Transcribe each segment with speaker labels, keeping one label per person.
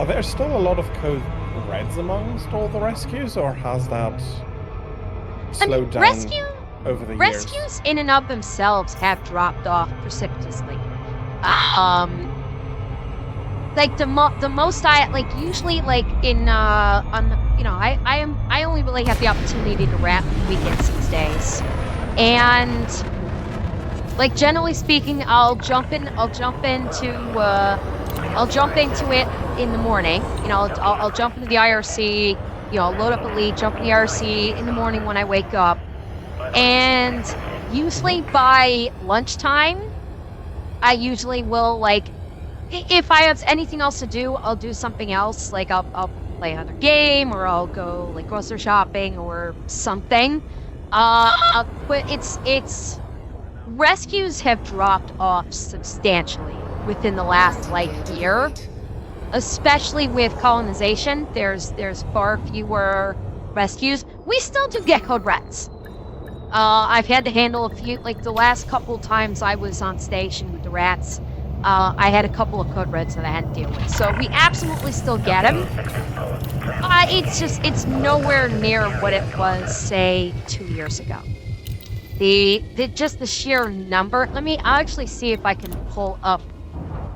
Speaker 1: Are there still a lot of code reds amongst all the rescues, or has that
Speaker 2: I mean,
Speaker 1: slowed down over the years?
Speaker 2: rescues in and of themselves have dropped off precipitously. Um, like the most I like usually like in on I only really have the opportunity to rat on the weekends these days, and like generally speaking, I'll jump into it in the morning. I'll jump into the IRC. I'll load up a lead, jump in the IRC in the morning when I wake up. And
Speaker 1: Hmm.
Speaker 2: usually by lunchtime, I usually will like if I have anything else to do, I'll do something else. Like I'll play another game or I'll go like grocery shopping or something. But it's rescues have dropped off substantially within the last like year, especially with colonization. There's far fewer rescues. We still do get code reds. I've had to handle a few, like the last couple times I was on station with the rats. I had a couple of code reds that I had to deal with. So we absolutely still get them. It's nowhere near what it was, say, 2 years ago. The sheer number. I'll actually see if I can pull up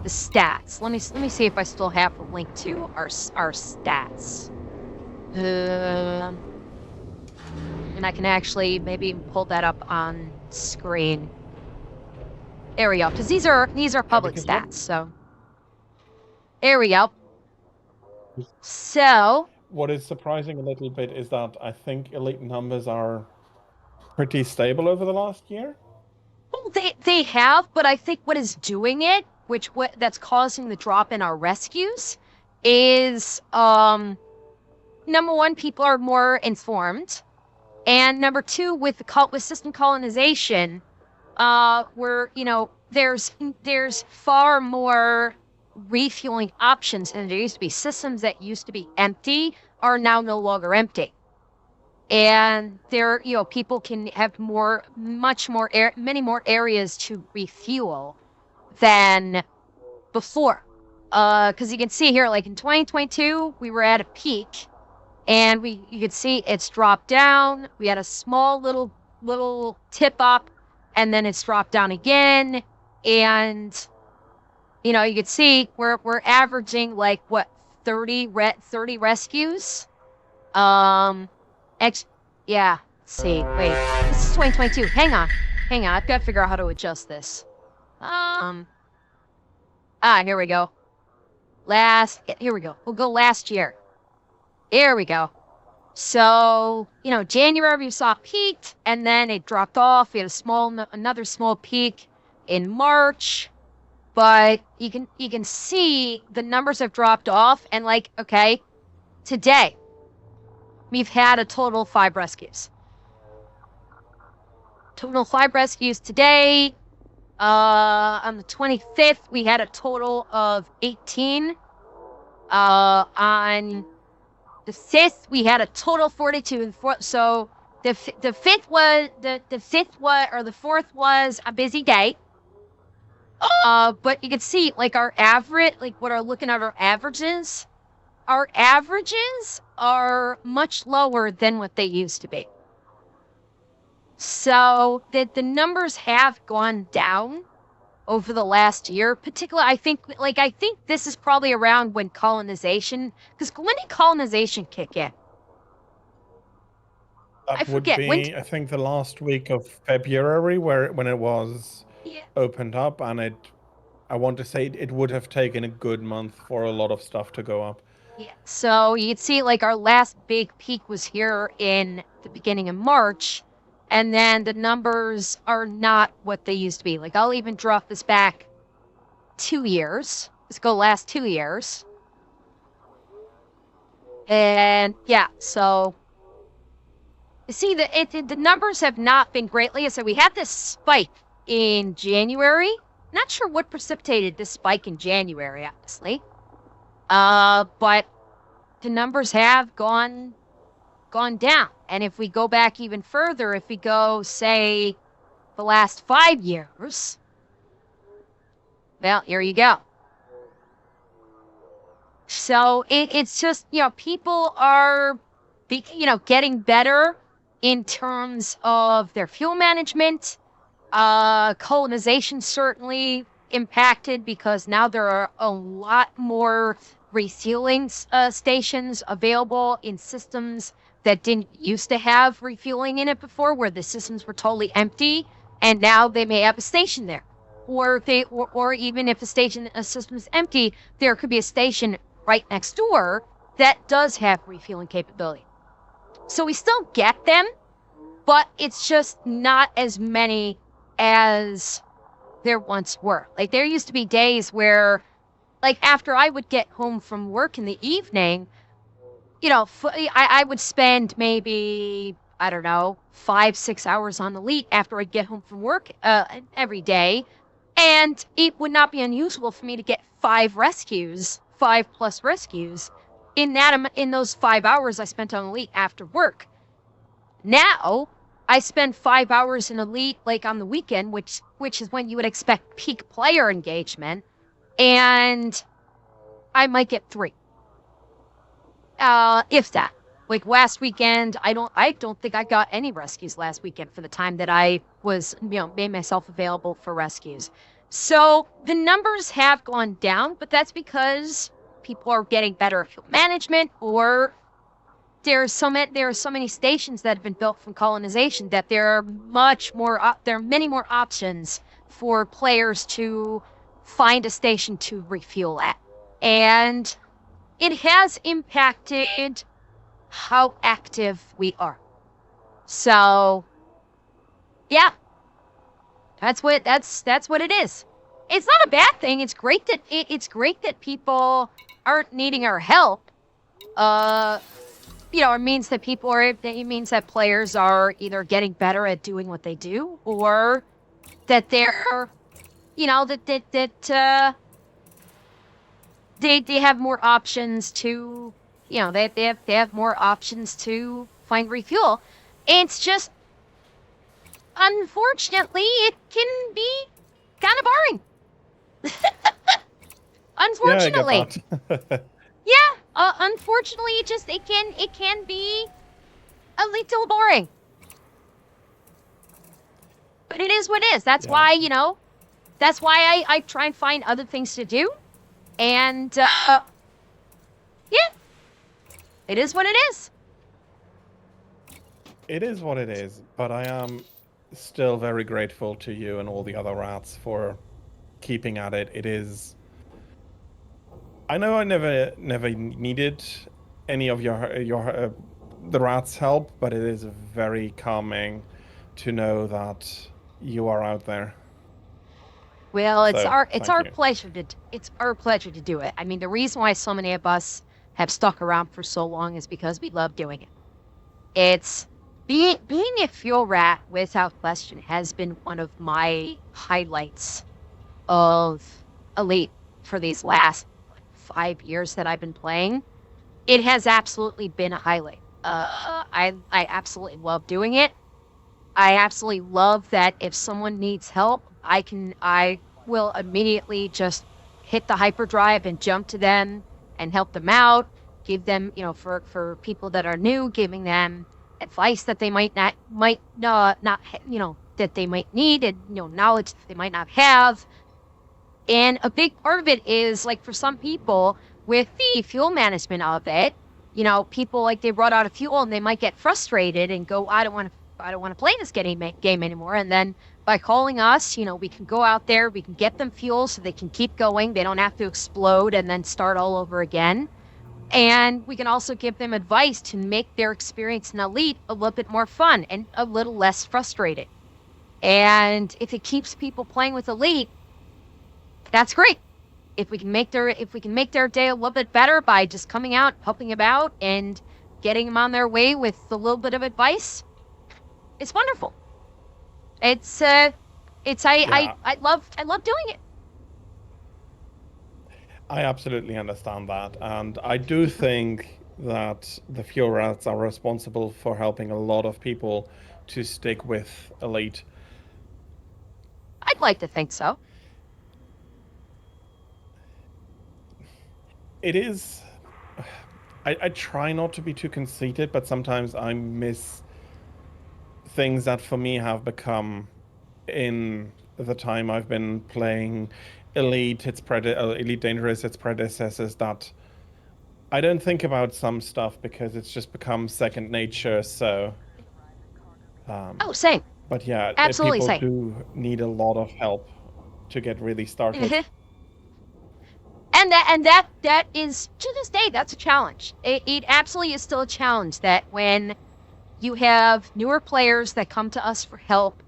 Speaker 2: the stats. Let me see if I still have a link to our stats. Um, and I can actually maybe pull that up on screen. There we go. Because these are
Speaker 1: Yeah,
Speaker 2: public
Speaker 1: because what
Speaker 2: stats. So there we go. So
Speaker 1: what is surprising a little bit is that I think elite numbers are pretty stable over the last year.
Speaker 2: well, they have, but I think what is doing it, which what that's causing the drop in our rescues, is number one, people are more informed, and number two, with system colonization, where there's far more refueling options than there used to be. Systems that used to be empty are now no longer empty. And people can have many more areas to refuel than before. Because you can see here, like in 2022, we were at a peak, and you could see it's dropped down. We had a small little tip up, and then it's dropped down again. And you could see we're averaging like what 30 rescues. Um, X, yeah. Let's see. Wait, this is 2022. Hang on. I've got to figure out how to adjust this. Um, Here we go. Here we go. We'll go last year. Here we go. So, January we saw peaked and then it dropped off. We had another small peak in March, but you can see the numbers have dropped off. And like, okay, today we've had a total of 5 rescues. Total 5 rescues today. On the 25th, we had a total of 18. On the 5th, we had a total 42. And so the fifth was the fourth was a busy day. But you can see like our average, like what are looking at our averages. Our averages are much lower than what they used to be. So the numbers have gone down over the last year. Particularly, I think this is probably around when colonization, because when did colonization kick in? I
Speaker 1: That would
Speaker 2: forget when.
Speaker 1: be, I think, the last week of February, when it was
Speaker 2: Yeah,
Speaker 1: opened up, and I want to say it would have taken a good month for a lot of stuff to go up.
Speaker 2: yeah. So you can see like our last big peak was here in the beginning of March, and then the numbers are not what they used to be. Like I'll even drop this back 2 years. Let's go last 2 years. And yeah, so you see the numbers have not been greatly. So we had this spike in January. Not sure what precipitated this spike in January, honestly. But the numbers have gone down. And if we go back even further, if we go, say, the last 5 years, well, here you go. So it's just, people are, getting better in terms of their fuel management. Colonization certainly impacted because now there are a lot more refueling stations available in systems that didn't used to have refueling in it before, where the systems were totally empty, and now they may have a station there. Or if or even if a system is empty, there could be a station right next door that does have refueling capability. So we still get them, but it's just not as many as there once were. Like there used to be days where, like after I would get home from work in the evening, I would spend maybe, I don't know, 5, 6 hours on Elite after I'd get home from work every day. And it would not be unusual for me to get 5 rescues, 5+ rescues in those 5 hours I spent on Elite after work. Now I spend 5 hours in Elite like on the weekend, which is when you would expect peak player engagement, and I might get 3. If that. Like last weekend, I don't think I got any rescues last weekend for the time that I was, made myself available for rescues. So the numbers have gone down, but that's because people are getting better at fuel management, or there are so many stations that have been built from colonization that there are many more options for players to find a station to refuel at. And it has impacted how active we are. So, yeah, that's what it is. It's not a bad thing. It's great that people aren't needing our help. Uh, it means that players are either getting better at doing what they do, or that they're, they have more options to, they have more options to find refuel. It's just, unfortunately, it can be kind of boring.
Speaker 1: Yeah, I get
Speaker 2: Unfortunately.
Speaker 1: that.
Speaker 2: Yeah, unfortunately, it can be a little boring. But it is what it is. That's
Speaker 1: Yeah.
Speaker 2: why, I try and find other things to do. And yeah, it is what it is.
Speaker 1: It is what it is, but I am still very grateful to you and all the other rats for keeping at it. It is. I know I never needed any of your the rats' help, but it is very calming to know that you are out there.
Speaker 2: Well, it's
Speaker 1: So
Speaker 2: our it's
Speaker 1: thank
Speaker 2: our
Speaker 1: you.
Speaker 2: pleasure to it's our pleasure to do it. I mean, the reason why so many of us have stuck around for so long is because we love doing it. It's being a fuel rat without question has been one of my highlights of Elite for these last 5 years that I've been playing. It has absolutely been a highlight. I absolutely love doing it. I absolutely love that if someone needs help, I will immediately just hit the hyperdrive and jump to them and help them out, give them, for people that are new, giving them advice that they might not that they might need, and knowledge that they might not have. And a big part of it is, like, for some people with the fuel management of it, people, like, they run out of fuel and they might get frustrated and go, I don't want to play this game anymore. And then by calling us, we can go out there, we can get them fuel so they can keep going. They don't have to explode and then start all over again. And we can also give them advice to make their experience in Elite a little bit more fun and a little less frustrating. And if it keeps people playing with Elite, that's great. If we can make their day a little bit better by just coming out, helping about, and getting them on their way with a little bit of advice, it's wonderful. It's it's
Speaker 1: Yeah,
Speaker 2: I love doing it.
Speaker 1: I absolutely understand that, and I do think that the fuel rats are responsible for helping a lot of people to stick with Elite.
Speaker 2: I'd like to think so.
Speaker 1: it is. I try not to be too conceited, but sometimes I miss things that for me have become in the time I've been playing Elite Dangerous, its predecessors, that I don't think about some stuff because it's just become second nature. So,
Speaker 2: Oh,
Speaker 1: um,
Speaker 2: same.
Speaker 1: but yeah,
Speaker 2: Absolutely
Speaker 1: people
Speaker 2: same.
Speaker 1: do need a lot of help to get really started.
Speaker 2: Mhm. And that is, to this day, that's a challenge. It absolutely is still a challenge that when you have newer players that come to us for help,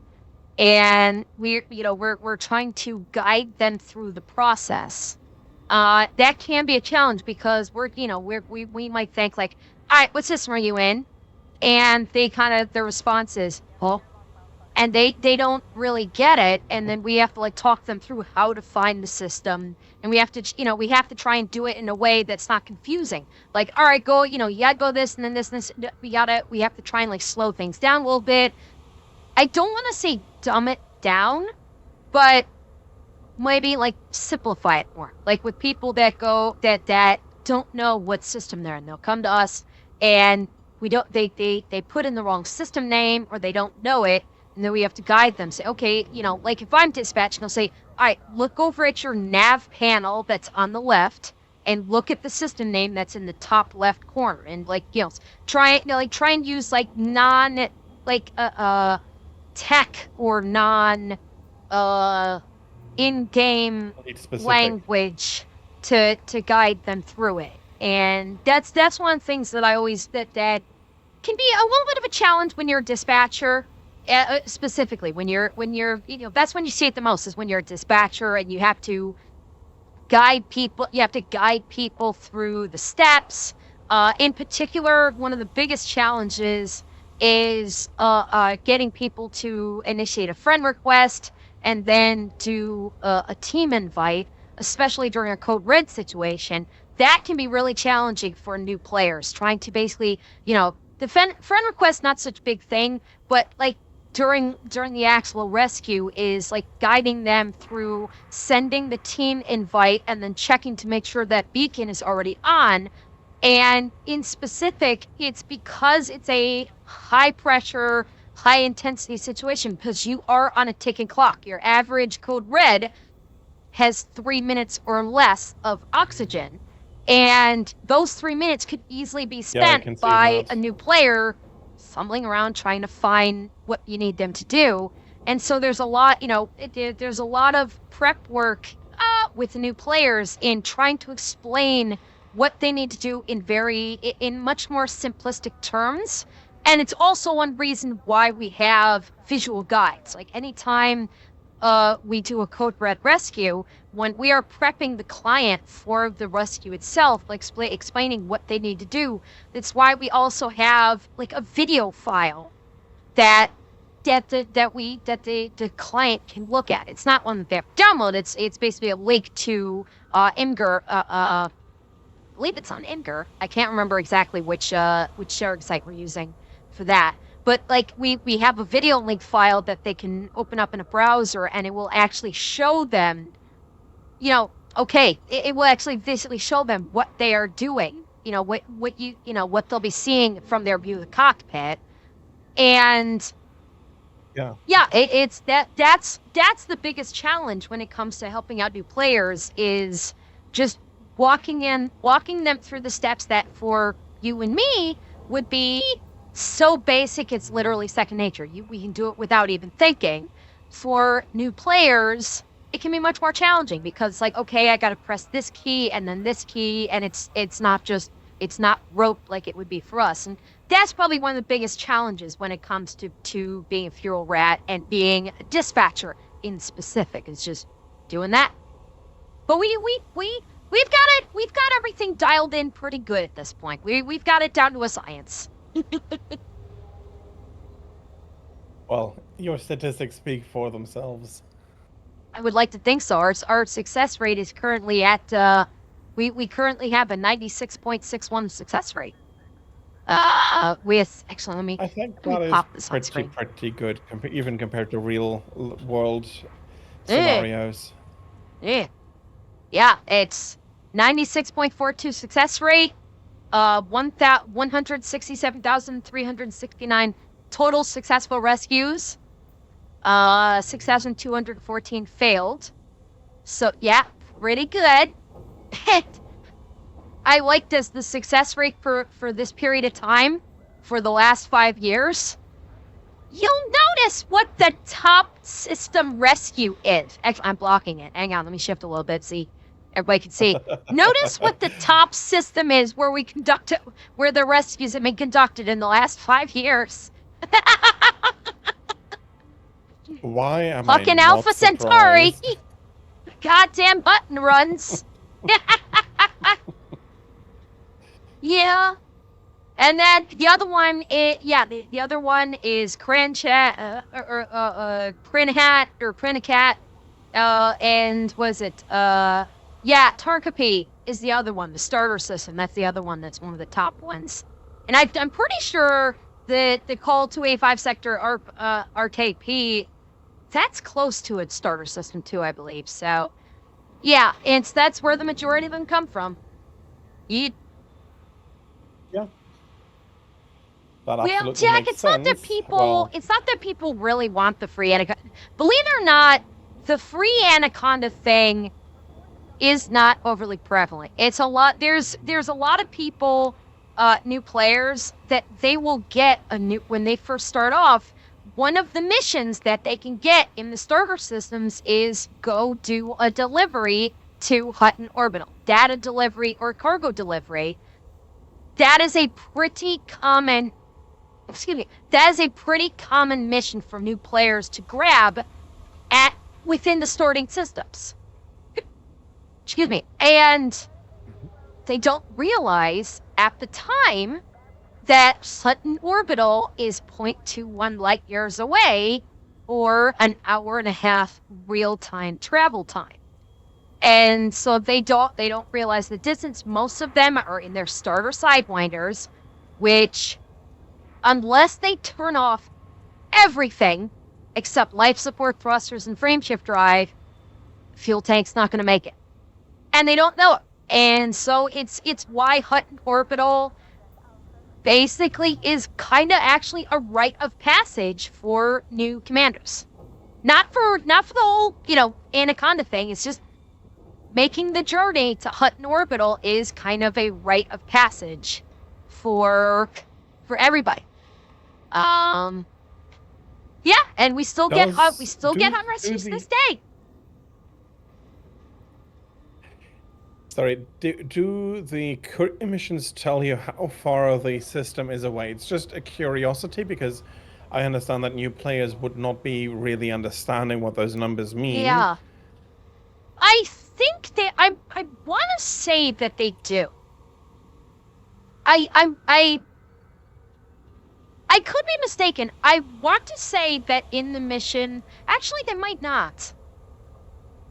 Speaker 2: and we're trying to guide them through the process. That can be a challenge because we might think like, all right, what system are you in? And their response is, oh, and they don't really get it, and then we have to like talk them through how to find the system, and we have to try and do it in a way that's not confusing. Like, all right, go, you gotta go this and then this and this. We have to try and like slow things down a little bit. I don't want to say dumb it down, but maybe like simplify it more. Like with people that don't know what system they're in, they'll come to us and we don't they put in the wrong system name or they don't know it, and then we have to guide them. Say, okay, like if I'm dispatching, I'll say, all right, look over at your nav panel that's on the left and look at the system name that's in the top left corner, and like try and use like non like tech or non uh in-game
Speaker 1: It's specific.
Speaker 2: language to guide them through it. And that's one of the things that I always that can be a little bit of a challenge when you're a dispatcher. Specifically when you're that's when you see it the most, is when you're a dispatcher and you have to guide people through the steps. In particular, one of the biggest challenges is getting people to initiate a friend request and then do a team invite, especially during a code red situation. That can be really challenging for new players, trying to basically, the friend request, not such a big thing, but like during the actual rescue is like guiding them through sending the team invite and then checking to make sure that beacon is already on. And in specific, it's because it's a high pressure, high intensity situation, because you are on a ticking clock. Your average code red has 3 minutes or less of oxygen. And those 3 minutes could easily be
Speaker 1: Yeah, I
Speaker 2: spent
Speaker 1: can see
Speaker 2: by a
Speaker 1: that.
Speaker 2: new player fumbling around trying to find what you need them to do. And so there's a lot, there's a lot of prep work with the new players in trying to explain what they need to do in much more simplistic terms. And it's also one reason why we have visual guides. Like anytime we do a code red rescue, when we are prepping the client for the rescue itself, like explaining what they need to do, that's why we also have like a video file that the client can look at. It's not one that they have to download. It's basically a link to Imgur. I believe it's on Imgur. I can't remember exactly which sharing site we're using for that. But like we have a video link file that they can open up in a browser, and it will actually show them, okay, it will actually basically show them what they are doing. What they'll be seeing from their view of the cockpit. And
Speaker 1: Yeah.
Speaker 2: yeah, that's the biggest challenge when it comes to helping out new players, is just walking them through the steps that for you and me would be so basic it's literally second nature. We can do it without even thinking. For new players, it can be much more challenging because like, okay, I got to press this key and then this key, and it's not roped like it would be for us. And that's probably one of the biggest challenges when it comes to being a fuel rat and being a dispatcher in specific, is just doing that. But we've got everything dialed in pretty good at this point. We've got it down to a science.
Speaker 1: Well, your statistics speak for themselves.
Speaker 2: I would like to think so. Our success rate is currently at we currently have a 96.61 success rate. With actually,
Speaker 1: I think
Speaker 2: let me
Speaker 1: that is
Speaker 2: pop this on screen.
Speaker 1: pretty good, even compared to real world
Speaker 2: Yeah,
Speaker 1: scenarios.
Speaker 2: yeah, yeah. It's 96.42 success rate, 167,369 total successful rescues, 6,214 failed. So yeah, pretty good. I like this, the success rate for this period of time, for the last 5 years. You'll notice what the top system rescue is. Actually, I'm blocking it. Hang on, let me shift a little bit, see. Everybody can see. Notice what the top system is where where the rescues have been conducted in the last 5 years.
Speaker 1: Why am
Speaker 2: Fucking
Speaker 1: I not
Speaker 2: Alpha Centauri.
Speaker 1: surprised?
Speaker 2: Goddamn button runs. Yeah. And then the other one is, the other one is Cranhat, and was it, Tarkapi is the other one, the starter system. That's the other one that's one of the top ones. And I'm pretty sure that the Call 285 Sector RKP, that's close to its starter system too, I believe. So, yeah, that's where the majority of them come from.
Speaker 1: Yeah. That
Speaker 2: Well,
Speaker 1: absolutely
Speaker 2: Jack,
Speaker 1: makes
Speaker 2: it's not that
Speaker 1: sense.
Speaker 2: people
Speaker 1: Well,
Speaker 2: it's not that people really want the free Anaconda. Believe it or not, the free Anaconda thing is not overly prevalent. It's a lot there's a lot of people, new players, that they will get when they first start off. One of the missions that they can get in the starter systems is go do a delivery to Hutton Orbital. Data delivery or cargo delivery. That is a pretty common mission for new players to grab within the starting systems. Excuse me. And they don't realize at the time that Hutton Orbital is 0.21 light years away, or an hour and a half real-time travel time. And so they don't realize the distance. Most of them are in their starter sidewinders, which, unless they turn off everything except life support thrusters and frameshift drive, fuel tank's not going to make it. And they don't know it. And so it's why Hutton Orbital basically is kind of actually a rite of passage for new commanders. Not for the whole, Anaconda thing. It's just making the journey to Hutton Orbital is kind of a rite of passage for everybody. Yeah, and we still get on rescues to this day.
Speaker 1: Sorry, do the current missions tell you how far the system is away? It's just a curiosity, because I understand that new players would not be really understanding what those numbers mean.
Speaker 2: Yeah. I think I want to say that they do. I could be mistaken. I want to say that in the mission, actually they might not.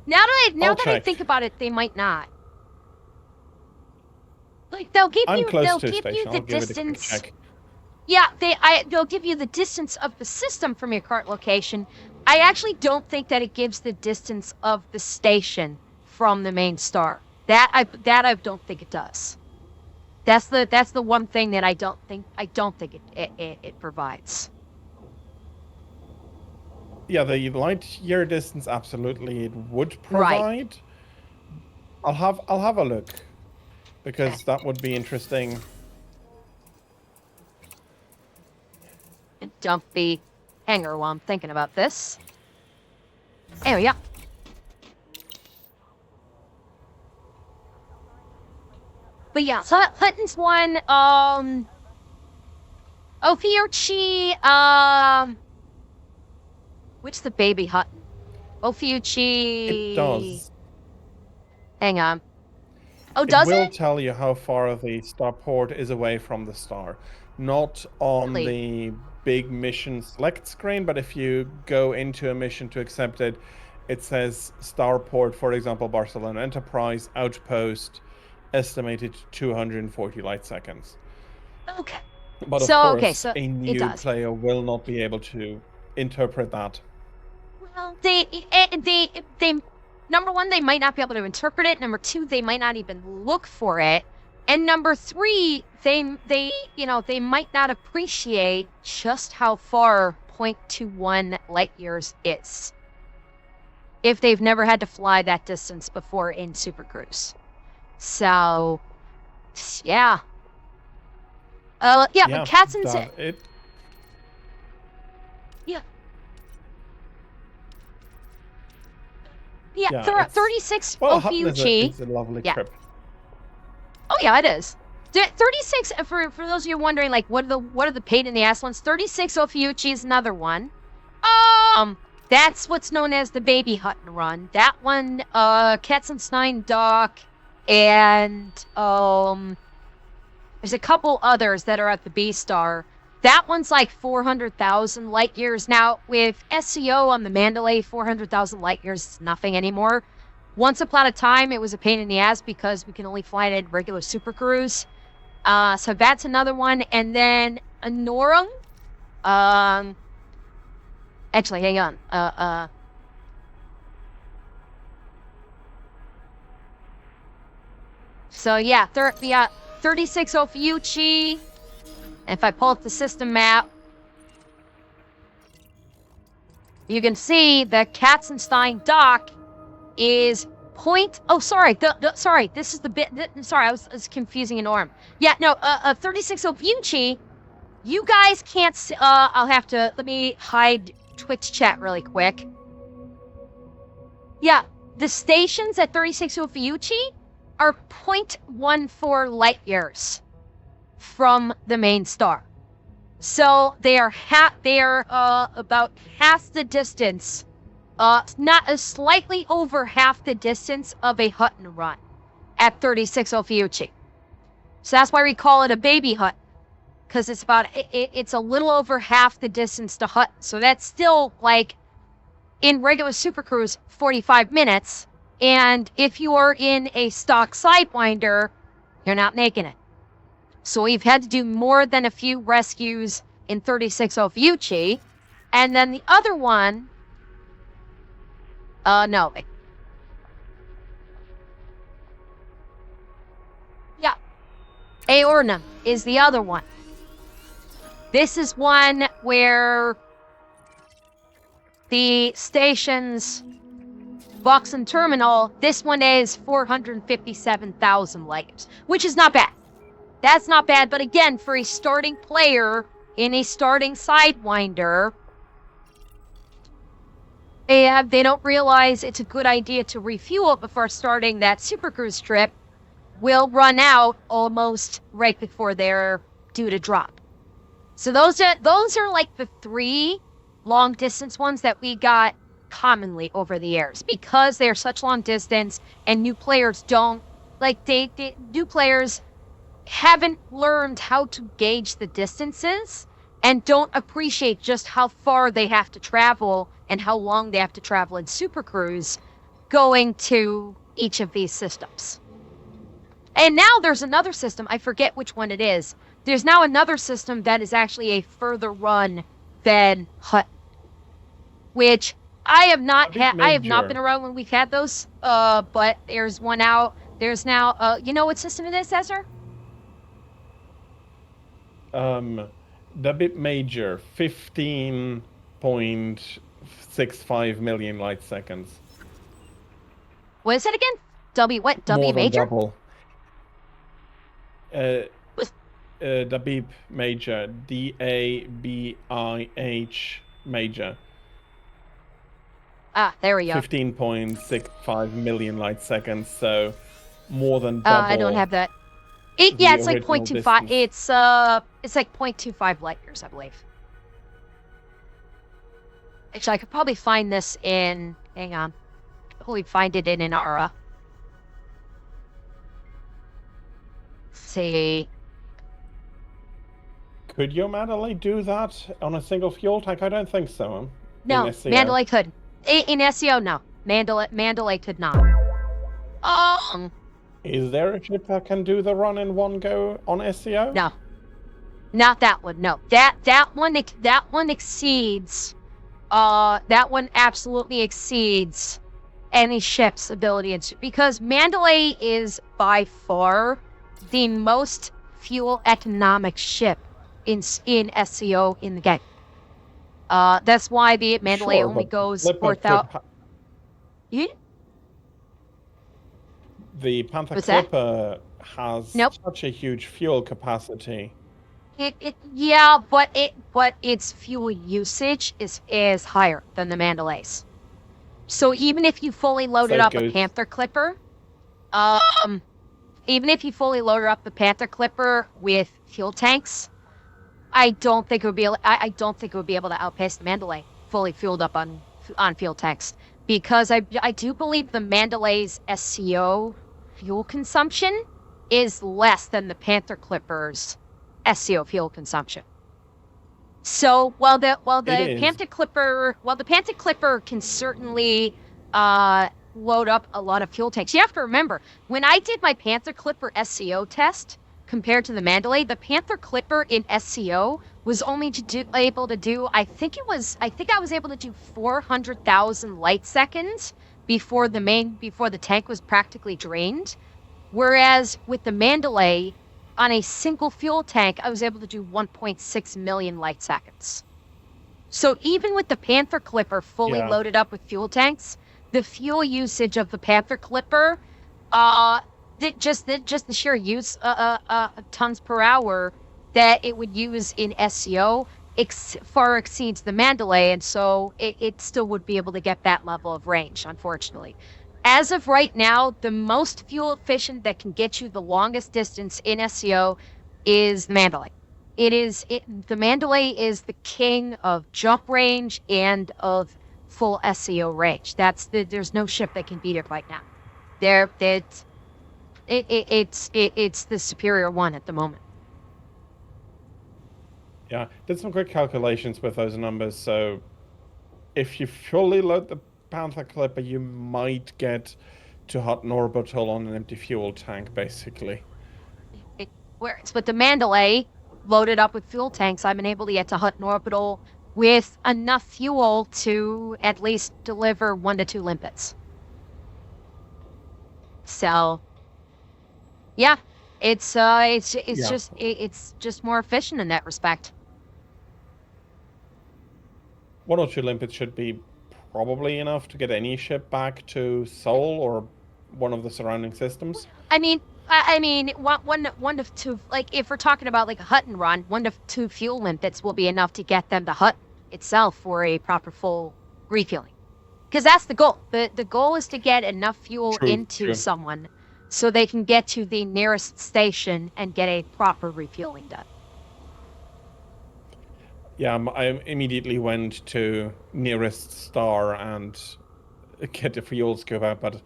Speaker 2: Now that I think about it, they might not. Like they'll give you the distance. Yeah, they'll give you the distance of the system from your cart location. I actually don't think that it gives the distance of the station from the main star. That I don't think it does. That's the one thing that I don't think it provides.
Speaker 1: Yeah, the light year distance absolutely it would provide. Right. I'll have a look, because that would be interesting.
Speaker 2: Dump the hangar while I'm thinking about this. There we go. But yeah, so Hutton's one, Ophiuchi, which the baby Hutton? Ophiuchi...
Speaker 1: It does.
Speaker 2: Hang on. Oh, does it?
Speaker 1: It will tell you how far the starport is away from the star. Not on the big mission select screen, but if you go into a mission to accept it, it says starport, for example, Barcelona Enterprise, outpost, estimated 240 light seconds.
Speaker 2: Okay.
Speaker 1: But of course, a new player will not be able to interpret that.
Speaker 2: Well, number one, they might not be able to interpret it. Number two, they might not even look for it. And number three, they might not appreciate just how far 0.21 light years is if they've never had to fly that distance before in Super Cruise. So, yeah. But Cats and Yeah. Yeah, 36 Ophiuchi.
Speaker 1: It's a lovely trip.
Speaker 2: Oh yeah, it is. 36 for those of you wondering, like what are the pain in the ass ones? 36 Ophiuchi is another one. That's what's known as the Baby Hut and Run. That one, Katzenstein Dock, and there's a couple others that are at the B Star. That one's like 400,000 light years. Now, with SEO on the Mandalay, 400,000 light years is nothing anymore. Once upon a time, it was a pain in the ass because we can only fly it in regular Super Cruise. So that's another one. And then Anorung. Actually, hang on. So yeah, 36 Ophiuchi. If I pull up the system map, you can see the Katzenstein Dock is sorry, this is the bit. Sorry, I was confusing a norm. Yeah, no, 36 Ophiuchi. You guys can't see. I'll have to let me hide Twitch chat really quick. Yeah, the stations at 36 Ophiuchi are 0.14 light years from the main star. So they are about half the distance, slightly over half the distance of a hut and run at 36 Ophiuchi. So that's why we call it a baby hut, because it's a little over half the distance to hut. So that's still like in regular Super Cruise 45 minutes, and if you are in a stock Sidewinder, you're not making it. So we've had to do more than a few rescues in 36 Ophiuchi. And then the other one... no. Yeah. Aornum is the other one. This is one where the station's Boxen Terminal, this one is 457,000 light years, which is not bad. That's not bad, but again, for a starting player in a starting Sidewinder, they don't realize it's a good idea to refuel before starting that Super Cruise trip. Will run out almost right before they're due to drop. So those are like the three long distance ones that we got commonly over the years, because they're such long distance and new players don't like new players haven't learned how to gauge the distances and don't appreciate just how far they have to travel and how long they have to travel in Super Cruise going to each of these systems. And now there's another system, I forget which one it is. There's now another system that is actually a further run than Hut, which I have not been around when we've had those. But there's one out. There's now you know what system it is, Cesar?
Speaker 1: The bit major, 15.65 million light seconds.
Speaker 2: What is it again? W major?
Speaker 1: Double. The beep major, DABIH major.
Speaker 2: Ah, there we go.
Speaker 1: 15.65 million light seconds, so more than double.
Speaker 2: I don't have that. It's like 0.25. It's like 0.25 light years, I believe. Actually, I could probably find this in. Hang on. Probably find it in Inara. Let's see.
Speaker 1: Could your Mandalay do that on a single fuel tank? I don't think so.
Speaker 2: No, Mandalay could. In SEO, no. Mandalay could not.
Speaker 1: Is there a ship that can do the run in one go on SEO?
Speaker 2: No. Not that one, no. That one exceeds that one absolutely exceeds any ship's ability, because Mandalay is by far the most fuel economic ship in SCO in the game. That's why the Mandalay
Speaker 1: Sure,
Speaker 2: only
Speaker 1: but
Speaker 2: goes
Speaker 1: Clipper
Speaker 2: 4,000.
Speaker 1: could
Speaker 2: You
Speaker 1: the Panther
Speaker 2: was that?
Speaker 1: Clipper has
Speaker 2: Nope.
Speaker 1: such a huge fuel capacity.
Speaker 2: Yeah, but its fuel usage is higher than the Mandalay's. So even if you fully
Speaker 1: So
Speaker 2: loaded
Speaker 1: it
Speaker 2: up a
Speaker 1: goes.
Speaker 2: Panther Clipper, um, even if you fully loaded up the Panther Clipper with fuel tanks, I don't think it would be. I don't think it would be able to outpace the Mandalay fully fueled up on fuel tanks, because I do believe the Mandalay's SCO fuel consumption is less than the Panther Clipper's SCO fuel consumption. So
Speaker 1: It is.
Speaker 2: While the Panther Clipper can certainly load up a lot of fuel tanks. You have to remember, when I did my Panther Clipper SCO test compared to the Mandalay, the Panther Clipper in SCO was only able to do, I think I was able to do 400,000 light seconds before the tank was practically drained. Whereas with the Mandalay, on a single fuel tank, I was able to do 1.6 million light seconds. So even with the Panther Clipper fully
Speaker 1: Yeah.
Speaker 2: loaded up with fuel tanks, the fuel usage of the Panther Clipper, uh, just the sheer use tons per hour that it would use in SCO far exceeds the Mandalay, and so it still would be able to get that level of range, unfortunately. As of right now, the most fuel efficient that can get you the longest distance in SCO is the Mandalay. The Mandalay is the king of jump range and of full SCO range. There's no ship that can beat it right now. It's the superior one at the moment.
Speaker 1: Yeah. Did some quick calculations with those numbers. So if you fully load the Panther Clipper, you might get to hot orbital on an empty fuel tank, basically.
Speaker 2: Whereas with the Mandalay loaded up with fuel tanks, I'm able to get to Hutton Orbital with enough fuel to at least deliver 1 to 2 limpets. So, yeah,
Speaker 1: Yeah.
Speaker 2: it's just more efficient in that respect.
Speaker 1: 1 or 2 limpets should be probably enough to get any ship back to Seoul or one of the surrounding systems.
Speaker 2: I mean, one to two. Like if we're talking about like a Hutton run, 1 to 2 fuel limpets will be enough to get them to Hutton itself for a proper full refueling. Because that's the goal. The goal is to get enough fuel
Speaker 1: True,
Speaker 2: into
Speaker 1: true.
Speaker 2: someone so they can get to the nearest station and get a proper refueling done.
Speaker 1: Yeah, I immediately went to nearest star and get the fuel scoop out, but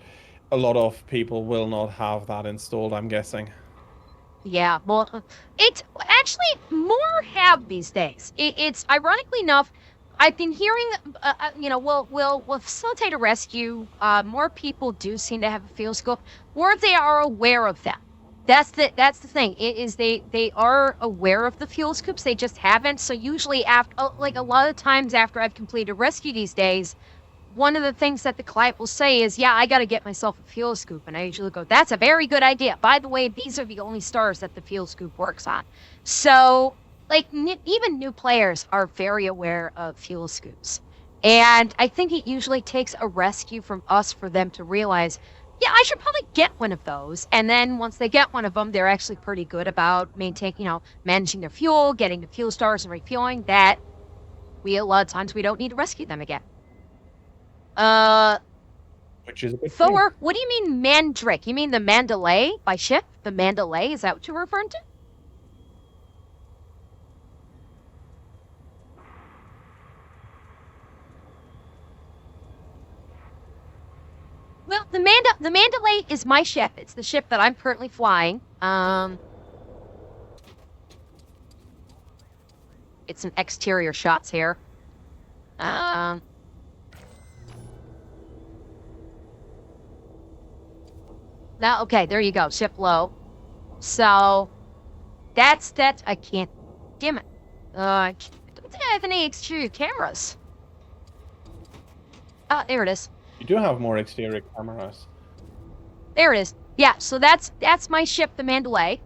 Speaker 1: a lot of people will not have that installed, I'm guessing.
Speaker 2: Yeah, well, it's actually more have these days. It's ironically enough, I've been hearing, we'll facilitate a rescue. More people do seem to have a field scope, or they are aware of that. That's the thing. It is they are aware of the fuel scoops. They just haven't. So usually after, like a lot of times after I've completed a rescue these days, one of the things that the client will say is, yeah, I got to get myself a fuel scoop. And I usually go, that's a very good idea. By the way, these are the only stars that the fuel scoop works on. So, like, even new players are very aware of fuel scoops. And I think it usually takes a rescue from us for them to realize, yeah, I should probably get one of those. And then once they get one of them, they're actually pretty good about managing their fuel, getting the fuel stars and refueling, that a lot of times we don't need to rescue them again.
Speaker 1: Which is a good thing.
Speaker 2: Thor, what do you mean Mandrake? You mean the Mandalay by ship? The Mandalay? Is that what you're referring to? Well, the Mandalay is my ship. It's the ship that I'm currently flying. It's some exterior shots here. Now, okay, there you go. Ship low. So, that's that. I can't. Damn it. I don't think I have any exterior cameras. Oh, there it is.
Speaker 1: You do have more exterior cameras.
Speaker 2: There it is. Yeah, so that's my ship, the Mandalay.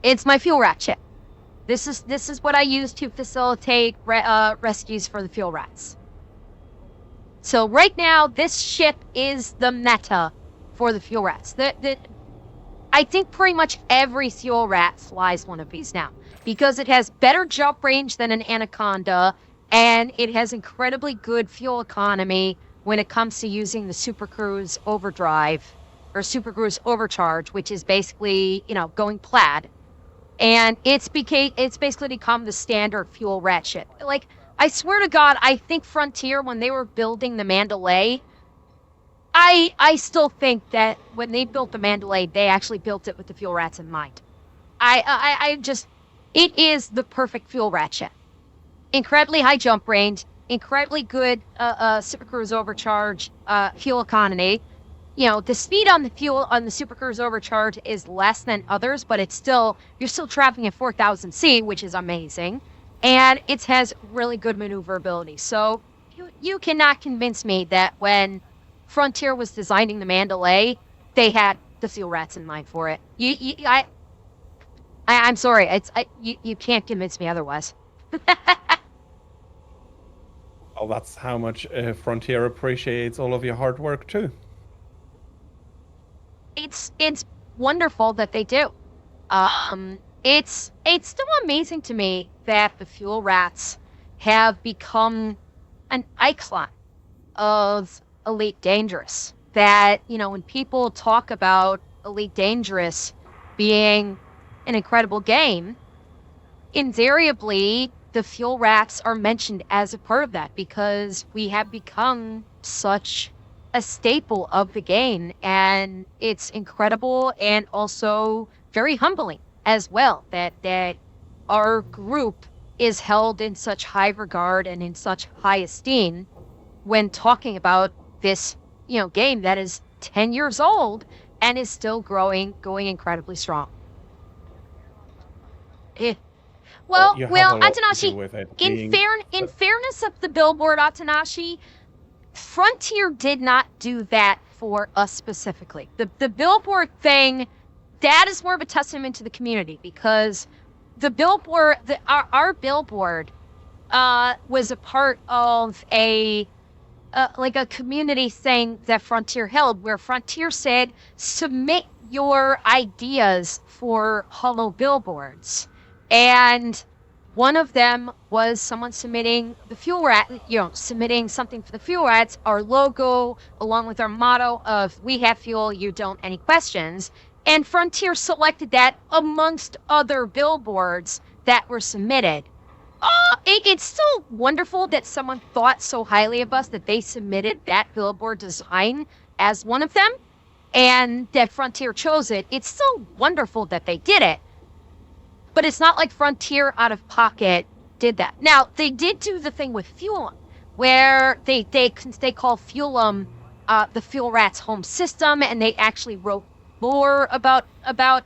Speaker 2: It's my fuel rat ship. This is what I use to facilitate rescues for the fuel rats. So right now, this ship is the meta for the fuel rats. I think pretty much every fuel rat flies one of these now because it has better jump range than an Anaconda, and it has incredibly good fuel economy when it comes to using the Super Cruise Overdrive or Super Cruise Overcharge, which is basically, going plaid. And it's basically become the standard fuel rat ship. Like, I swear to God, I think Frontier, when they were building the Mandalay, I still think that when they built the Mandalay, they actually built it with the fuel rats in mind. It is the perfect fuel rat ship. Incredibly high jump range, incredibly good Super Cruise Overcharge fuel economy. The speed on the Super Cruise Overcharge is less than others, but you're still traveling at 4,000 C, which is amazing. And it has really good maneuverability. So you cannot convince me that when Frontier was designing the Mandalay, they had the fuel rats in mind for it. I'm sorry. You can't convince me otherwise.
Speaker 1: Well, that's how much Frontier appreciates all of your hard work too.
Speaker 2: It's wonderful that they do. It's still amazing to me that the fuel rats have become an icon of Elite Dangerous. That, when people talk about Elite Dangerous being an incredible game, invariably the fuel rats are mentioned as a part of that because we have become such a staple of the game, and it's incredible and also very humbling as well that our group is held in such high regard and in such high esteem when talking about this game that is 10 years old and is still going incredibly strong. Well, Atanashi, in fairness of the billboard, Atanashi, Frontier did not do that for us specifically. The billboard thing, that is more of a testament to the community because the billboard, our billboard, was a part of a community thing that Frontier held, where Frontier said, submit your ideas for hollow billboards. And one of them was someone submitting the fuel rat, submitting something for the fuel rats, our logo, along with our motto of "We have fuel, you don't. Any questions?" And Frontier selected that amongst other billboards that were submitted. It's so wonderful that someone thought so highly of us that they submitted that billboard design as one of them, and that Frontier chose it. It's so wonderful that they did it. But it's not like Frontier out of pocket did that. Now, they did do the thing with Fuelum, where they call Fuelum the Fuel Rats home system, and they actually wrote more about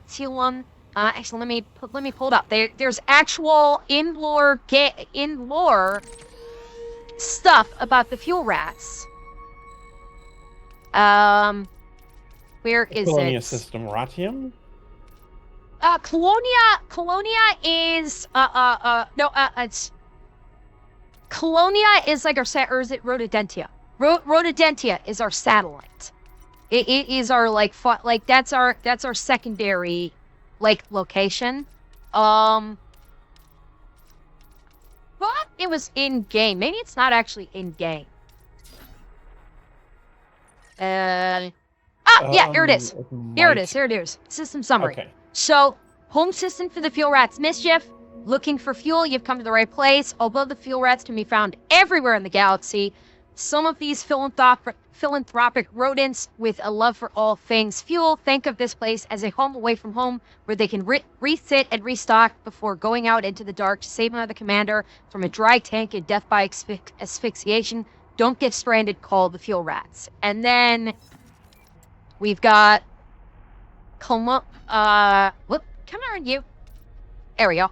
Speaker 2: Fuelum. Actually, let me pull it up. There's actual in lore stuff about the Fuel Rats. Where is
Speaker 1: Colonia
Speaker 2: it?
Speaker 1: System Ratium?
Speaker 2: Colonia is it's Colonia is like our or is it Rhododentia? Rhododentia is our satellite. It is our that's our secondary location. But it was in game. Maybe it's not actually in game. Yeah, here it is. Here it is. System summary.
Speaker 1: Okay.
Speaker 2: So, home system for the fuel rats mischief. Looking for fuel, you've come to the right place. Although the fuel rats can be found everywhere in the galaxy, some of these philanthropic rodents with a love for all things fuel think of this place as a home away from home where they can resit and restock before going out into the dark to save another commander from a dry tank and death by asphyxiation. Don't get stranded, call the fuel rats. And then we've got come on you. There we go.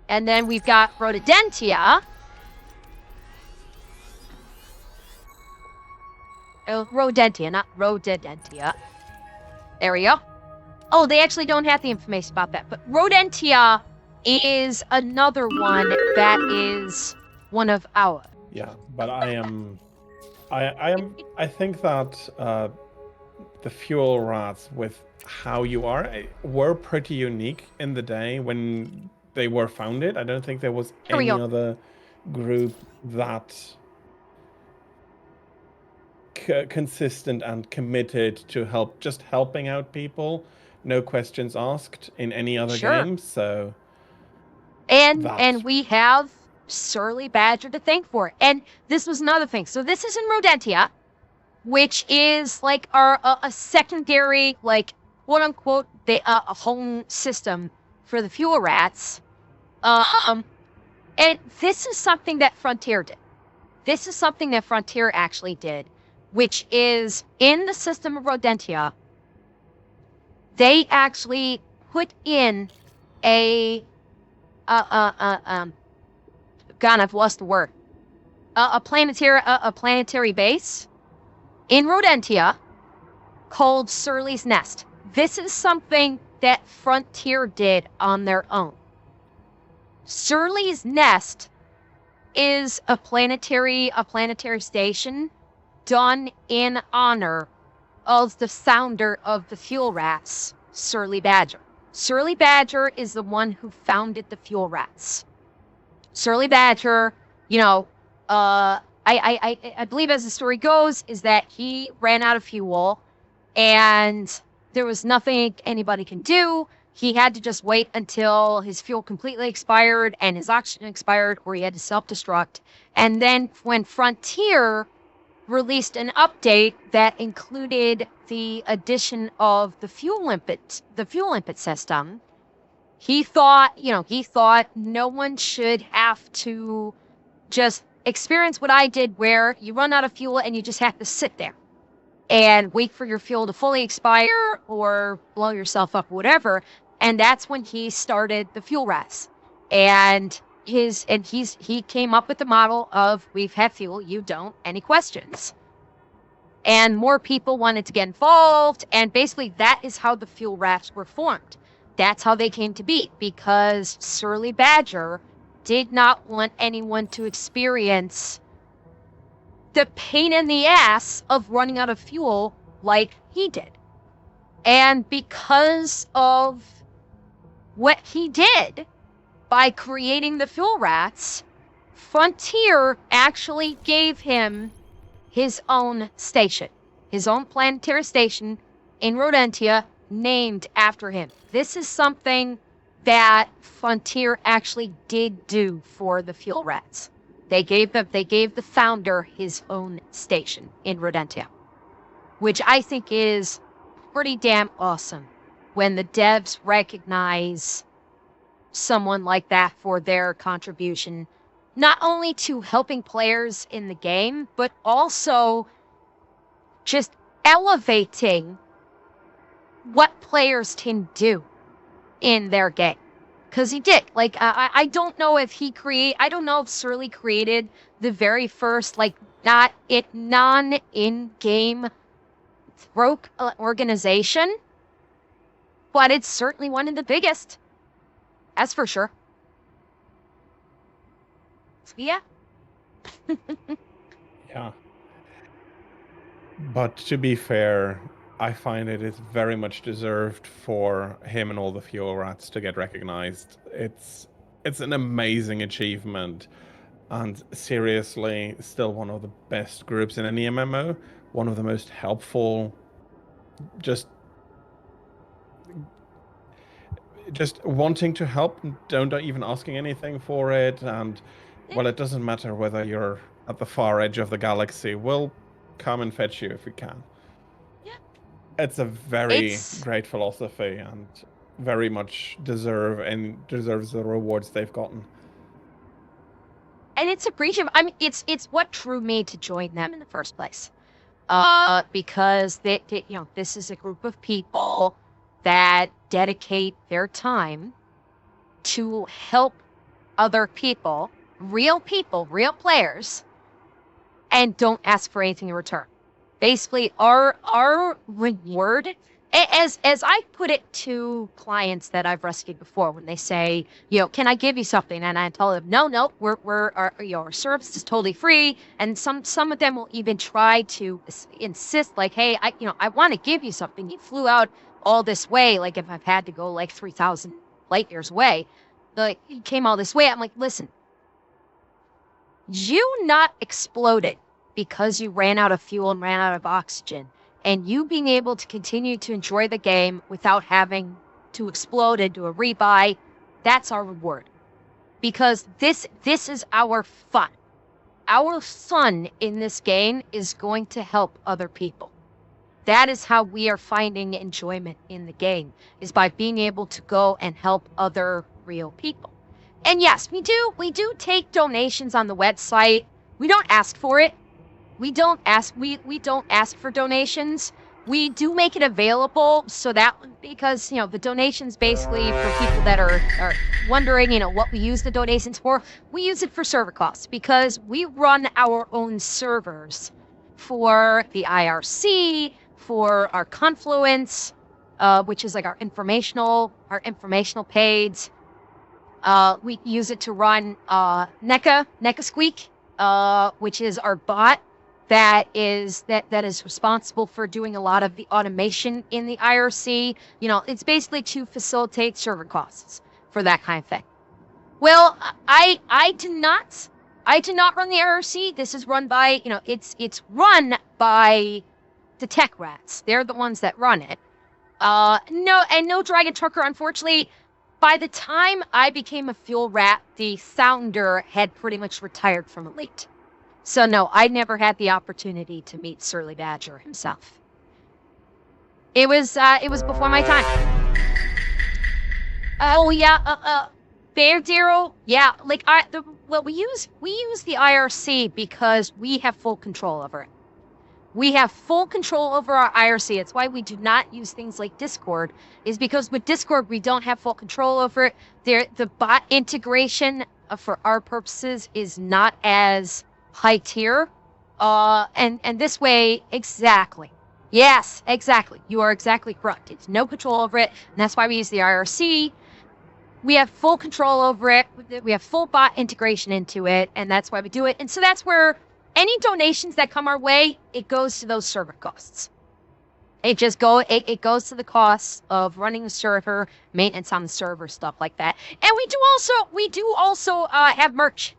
Speaker 2: And then we've got Rhododentia. Rodentia, not Rodentia. There we go. Oh, they actually don't have the information about that. But Rodentia is another one that is one of our.
Speaker 1: Yeah, but I think that the fuel rods with how you are were pretty unique in the day when they were founded. I don't think there was
Speaker 2: Here we
Speaker 1: any
Speaker 2: go.
Speaker 1: other group that consistent and committed to helping out people, no questions asked in any other
Speaker 2: Sure.
Speaker 1: game. So
Speaker 2: And we have Surly Badger to thank for it. And this was another thing. So this is in Rodentia, which is like a secondary, like quote unquote, a home system for the fuel rats. And this is something that Frontier did. This is something that Frontier actually did, which is in the system of Rodentia, they actually put in a God, I've lost the word. A planetary base in Rodentia called Surly's Nest. This is something that Frontier did on their own. Surly's Nest is a planetary station done in honor of the founder of the fuel rats, Surly Badger. Surly Badger is the one who founded the fuel rats. Surly Badger, I believe as the story goes, is that he ran out of fuel and there was nothing anybody can do. He had to just wait until his fuel completely expired and his oxygen expired, or he had to self-destruct. And then when Frontier released an update that included the addition of the fuel limpet system, he thought no one should have to just experience what I did, where you run out of fuel and you just have to sit there and wait for your fuel to fully expire or blow yourself up, whatever. And that's when he started the fuel rats. And he came up with the model of, we've had fuel, you don't, any questions? And more people wanted to get involved, and basically that is how the fuel rats were formed. That's how they came to be, because Surly Badger did not want anyone to experience the pain in the ass of running out of fuel like he did. And because of what he did by creating the fuel rats, Frontier actually gave him his own station, his own planetary station in Rodentia, named after him. This is something that Frontier actually did do for the fuel rats. They gave the founder his own station in Rodentia, which I think is pretty damn awesome when the devs recognize someone like that for their contribution, not only to helping players in the game, but also just elevating what players can do in their game. Because he did. Like, I don't know if I don't know if Surly created the very first, like, non-in-game rogue organization, but it's certainly one of the biggest. That's for sure. So, yeah.
Speaker 1: Yeah. But to be fair, I find it is very much deserved for him and all the fuel rats to get recognized. It's an amazing achievement, and seriously, still one of the best groups in any MMO. One of the most helpful. Just wanting to help, don't even asking anything for it, and well, it doesn't matter whether you're at the far edge of the galaxy. We'll come and fetch you if we can.
Speaker 2: Yeah.
Speaker 1: It's a very great philosophy, and very much deserves the rewards they've gotten.
Speaker 2: And it's appreciative. I mean, it's what drew me to join them in the first place. Because this is a group of people that dedicate their time to help other people, real players, and don't ask for anything in return. Basically, our reward, as I put it to clients that I've rescued before, when they say, can I give you something? And I tell them, no, our service is totally free. And some of them will even try to insist, like, hey, I want to give you something. You flew out all this way. Like if I've had to go like 3,000 light years away, like you came all this way. I'm like, listen, you not exploded because you ran out of fuel and ran out of oxygen, and you being able to continue to enjoy the game without having to explode and do a rebuy, that's our reward. Because this is our fun. Our fun in this game is going to help other people. That is how we are finding enjoyment in the game, is by being able to go and help other real people. And yes, we do take donations on the website. We don't ask for it. We don't ask for donations. We do make it available so that, because, the donations basically for people that are wondering, what we use the donations for, we use it for server costs, because we run our own servers for the IRC, for our Confluence, which is like our informational page. We use it to run NECA Squeak, which is our bot that is responsible for doing a lot of the automation in the IRC. It's basically to facilitate server costs for that kind of thing. Well, I do not run the IRC. This is run by, it's run by the tech rats. They're the ones that run it. No Dragon Trucker, unfortunately. By the time I became a fuel rat, the founder had pretty much retired from Elite. So no, I never had the opportunity to meet Surly Badger himself. It was before my time. Oh yeah, Bear Zero, yeah, like we use the IRC because we have full control over it. We have full control over our IRC. It's why we do not use things like Discord, is because with Discord, we don't have full control over it. The bot integration for our purposes is not as high tier. And this way, exactly. Yes, exactly. You are exactly correct. It's no control over it. And that's why we use the IRC. We have full control over it. We have full bot integration into it. And that's why we do it. And so that's where any donations that come our way, it goes to those server costs. It goes to the costs of running the server, maintenance on the server, stuff like that. And we do also have merch.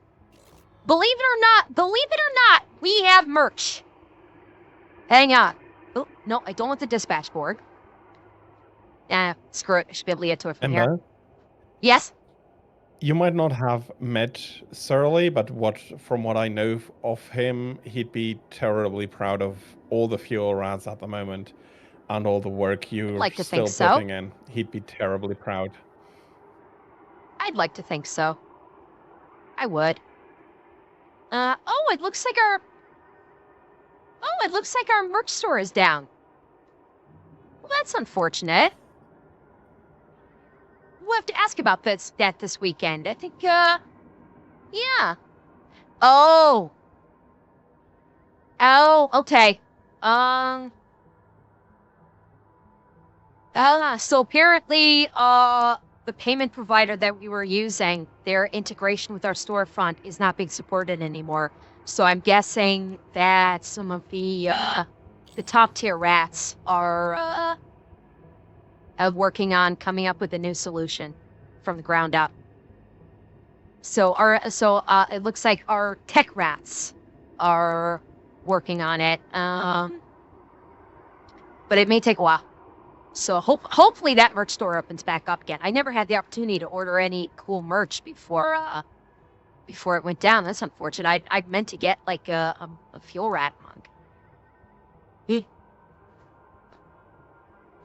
Speaker 2: Believe it or not, we have merch. Hang on. Oh, no, I don't want the dispatch board. Screw it. I should be able to get to it from here. Yes?
Speaker 1: You might not have met Surly, but from what I know of him, he'd be terribly proud of all the fuel rats at the moment and all the work you're still putting in. He'd be terribly proud.
Speaker 2: I'd like to think so. I would. It looks like our merch store is down. Well, that's unfortunate. We'll have to ask about that this weekend. I think, yeah. Oh, okay. So apparently, the payment provider that we were using, their integration with our storefront is not being supported anymore. So I'm guessing that some of the top tier rats are working on coming up with a new solution from the ground up. So it looks like our tech rats are working on it. But it may take a while. So hopefully that merch store opens back up again. I never had the opportunity to order any cool merch before it went down. That's unfortunate. I meant to get like a fuel rat mug.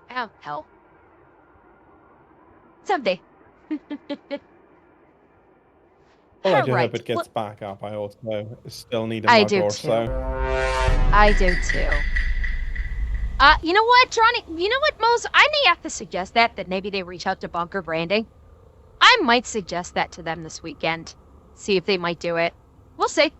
Speaker 2: Oh, hell. Someday.
Speaker 1: Well, I do hope it gets back up. I also still need a mug or so.
Speaker 2: I do too. You know what, Johnny? You know what, Mose? I may have to suggest that maybe they reach out to Bunker Branding. I might suggest that to them this weekend. See if they might do it. We'll see.